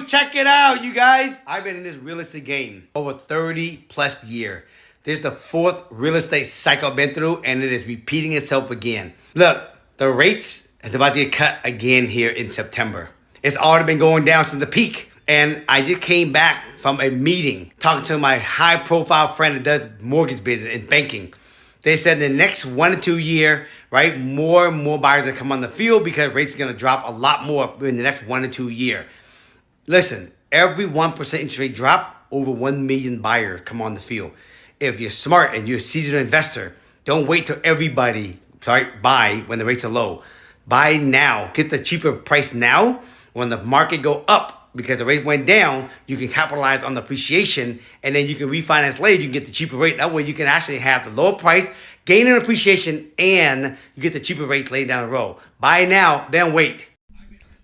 check it out, you guys. I've been in this real estate game over 30 plus years. This is the fourth real estate cycle I've been through, and it is repeating itself again. Look, the rates is about to get cut again here in September. It's already been going down since the peak. And I just came back from a meeting talking to my high profile friend that does mortgage business and banking. They said the next 1 to 2 year, right, more and more buyers are come on the field because rates are going to drop a lot more in the next 1 to 2 year. Listen, every 1% interest rate drop, over 1 million buyers come on the field. If you're smart and you're a seasoned investor, don't wait till everybody buy when the rates are low. Buy now. Get the cheaper price now. When the market go up because the rate went down, you can capitalize on the appreciation, and then you can refinance later. You can get the cheaper rate. That way you can actually have the lower price, gain in appreciation, and you get the cheaper rates later down the road. Buy now, then wait.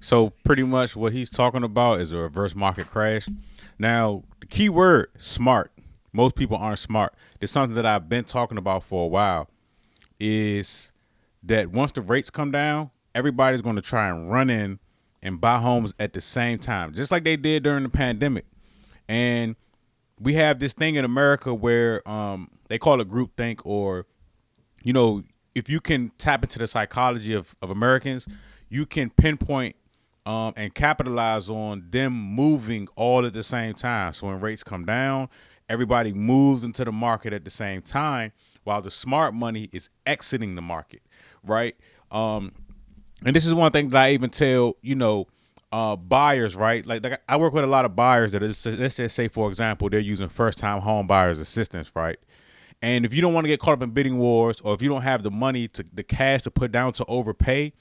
So pretty much what he's talking about is a reverse market crash. Now, the key word, smart. Most people aren't smart. It's something that I've been talking about for a while, is that once the rates come down, everybody's going to try and run in and buy homes at the same time, just like they did during the pandemic. And we have this thing in America where they call it groupthink, or, you know, if you can tap into the psychology of Americans, you can pinpoint and capitalize on them moving all at the same time. So when rates come down, everybody moves into the market at the same time, while the smart money is exiting the market, right? And this is one thing that I even tell, buyers, right? Like I work with a lot of buyers that is, let's just say, for example, they're using first-time home buyers assistance, right? And if you don't want to get caught up in bidding wars, or if you don't have the money the cash to put down to overpay,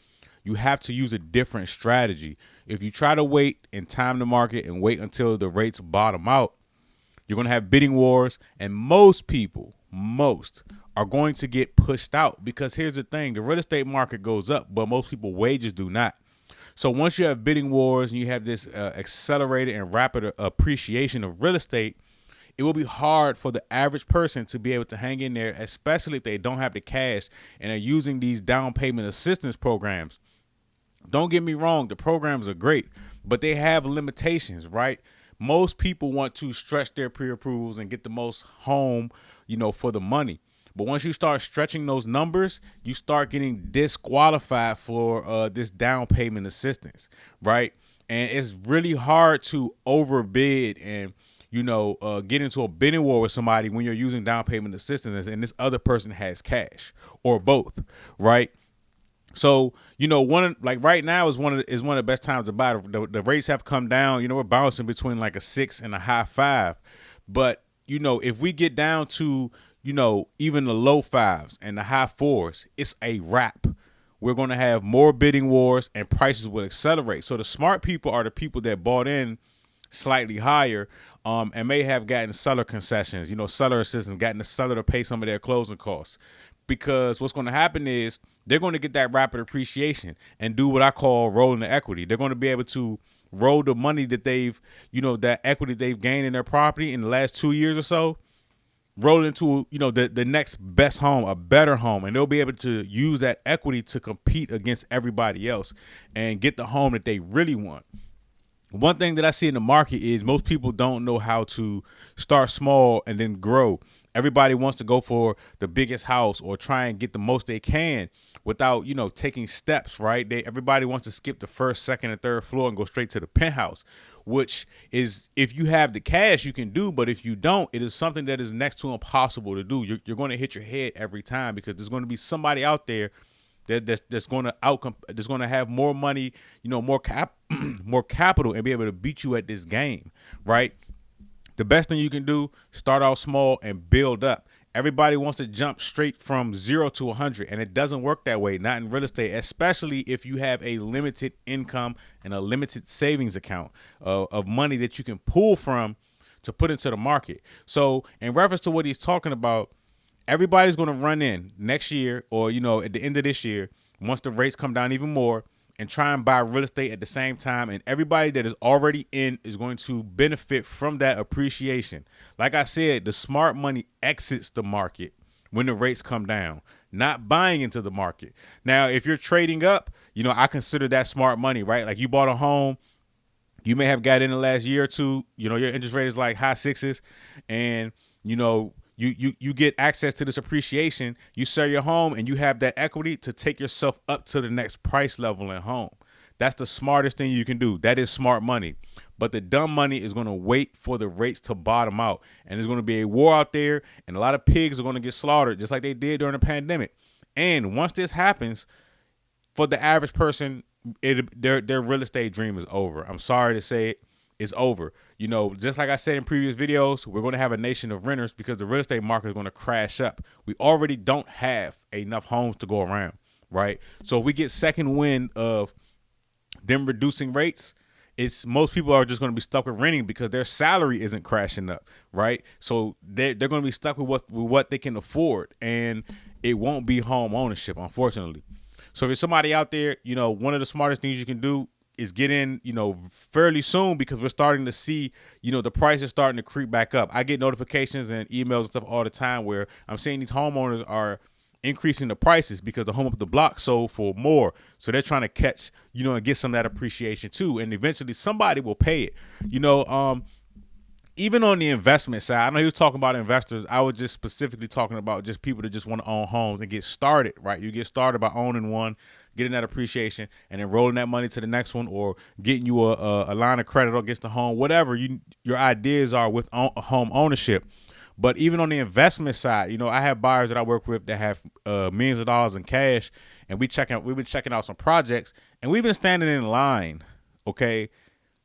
you have to use a different strategy. If you try to wait and time the market and wait until the rates bottom out, you're going to have bidding wars, and most are going to get pushed out, because here's the thing: the real estate market goes up, but most people wages do not. So once you have bidding wars and you have this accelerated and rapid appreciation of real estate, it will be hard for the average person to be able to hang in there, especially if they don't have the cash and are using these down payment assistance programs. Don't get me wrong, the programs are great, but they have limitations, right? Most people want to stretch their pre-approvals and get the most home, for the money. But once you start stretching those numbers, you start getting disqualified for this down payment assistance, right? And it's really hard to overbid and, get into a bidding war with somebody when you're using down payment assistance and this other person has cash, or both, right? So, right now is one of the best times to buy. The rates have come down. We're bouncing between like a 6 and a high 5. But, if we get down to, even the low 5s and the high 4s, it's a wrap. We're going to have more bidding wars and prices will accelerate. So the smart people are the people that bought in slightly higher and may have gotten seller concessions, seller assistance, gotten the seller to pay some of their closing costs. Because what's going to happen is they're going to get that rapid appreciation and do what I call rolling the equity. They're going to be able to roll the money that they've, that equity they've gained in their property in the last 2 years or so, roll it into, the next best home, a better home. And they'll be able to use that equity to compete against everybody else and get the home that they really want. One thing that I see in the market is most people don't know how to start small and then grow. Everybody wants to go for the biggest house or try and get the most they can without, taking steps, right? Everybody wants to skip the first, second, and third floor and go straight to the penthouse, which is, if you have the cash, you can do. But if you don't, it is something that is next to impossible to do. You're going to hit your head every time, because there's going to be somebody out there that's going to have more money, more capital, and be able to beat you at this game, right? The best thing you can do, start out small and build up. Everybody wants to jump straight from 0 to 100, and it doesn't work that way, not in real estate, especially if you have a limited income and a limited savings account of money that you can pull from to put into the market. So in reference to what he's talking about, everybody's going to run in next year, or, at the end of this year, once the rates come down even more, and try and buy real estate at the same time. And everybody that is already in is going to benefit from that appreciation. Like I said, the smart money exits the market when the rates come down, not buying into the market. Now, if you're trading up, I consider that smart money, right? Like you bought a home, You may have got in the last year or two, you know, your interest rate is like high sixes, and you know, you get access to this appreciation. You sell your home and you have that equity to take yourself up to the next price level in home. That's the smartest thing you can do. That is smart money. But the dumb money is going to wait for the rates to bottom out. And there's going to be a war out there, and a lot of pigs are going to get slaughtered just like they did during the pandemic. And once this happens, for the average person, their real estate dream is over. I'm sorry to say it. It's over. You know, just like I said in previous videos, we're going to have a nation of renters because the real estate market is going to crash up. We already don't have enough homes to go around, right? So if we get second wind of them reducing rates, it's most people are just going to be stuck with renting because their salary isn't crashing up, right? So they're going to be stuck with what they can afford, and it won't be home ownership, unfortunately. So if there's somebody out there, you know, one of the smartest things you can do is get in, you know, fairly soon, because we're starting to see, you know, the price is starting to creep back up. I get notifications and emails and stuff all the time where I'm seeing these homeowners are increasing the prices because the home up the block sold for more. So they're trying to catch, you know, and get some of that appreciation too. And eventually somebody will pay it. You know, even on the investment side, I know he was talking about investors. I was just specifically talking about just people that just want to own homes and get started, right? You get started by owning one, getting that appreciation, and then rolling that money to the next one, or getting you a line of credit against the home, whatever your ideas are with home ownership. But even on the investment side, you know, I have buyers that I work with that have millions of dollars in cash, and we've been checking out some projects, and we've been standing in line, okay,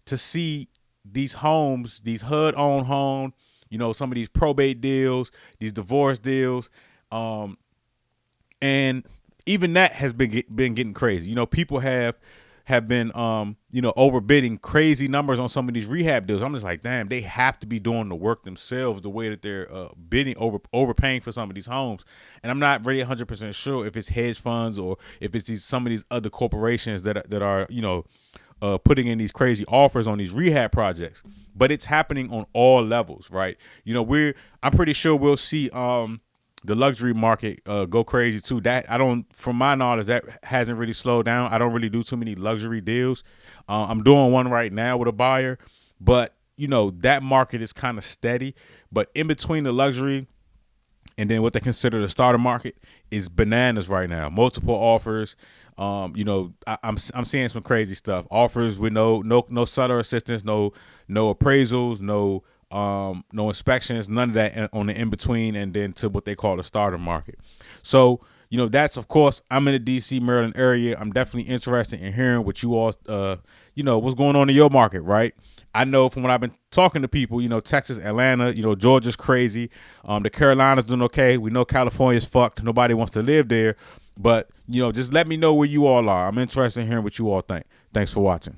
to see these homes, these HUD-owned homes, you know, some of these probate deals, these divorce deals, and even that has been getting crazy. You know, people have been, you know, overbidding crazy numbers on some of these rehab deals. I'm just like, damn, they have to be doing the work themselves the way that they're bidding, overpaying for some of these homes. And I'm not really 100% sure if it's hedge funds or if it's some of these other corporations that are, you know, putting in these crazy offers on these rehab projects. But it's happening on all levels, right? You know, I'm pretty sure we'll see the luxury market go crazy too. That from my knowledge, that hasn't really slowed down. I don't really do too many luxury deals. I'm doing one right now with a buyer, but you know, that market is kind of steady. But in between the luxury and then what they consider the starter market is bananas right now. Multiple offers. You know, I'm seeing some crazy stuff. Offers with no seller assistance, no appraisals, no inspections, none of that on the in between, and then to what they call the starter market. So, you know, that's, of course, I'm in the DC, Maryland area. I'm definitely interested in hearing what you all, you know, what's going on in your market, right? I know from what I've been talking to people, you know, Texas, Atlanta, you know, Georgia's crazy. The Carolinas doing okay. We know California's fucked. Nobody wants to live there. But, you know, just let me know where you all are. I'm interested in hearing what you all think. Thanks for watching.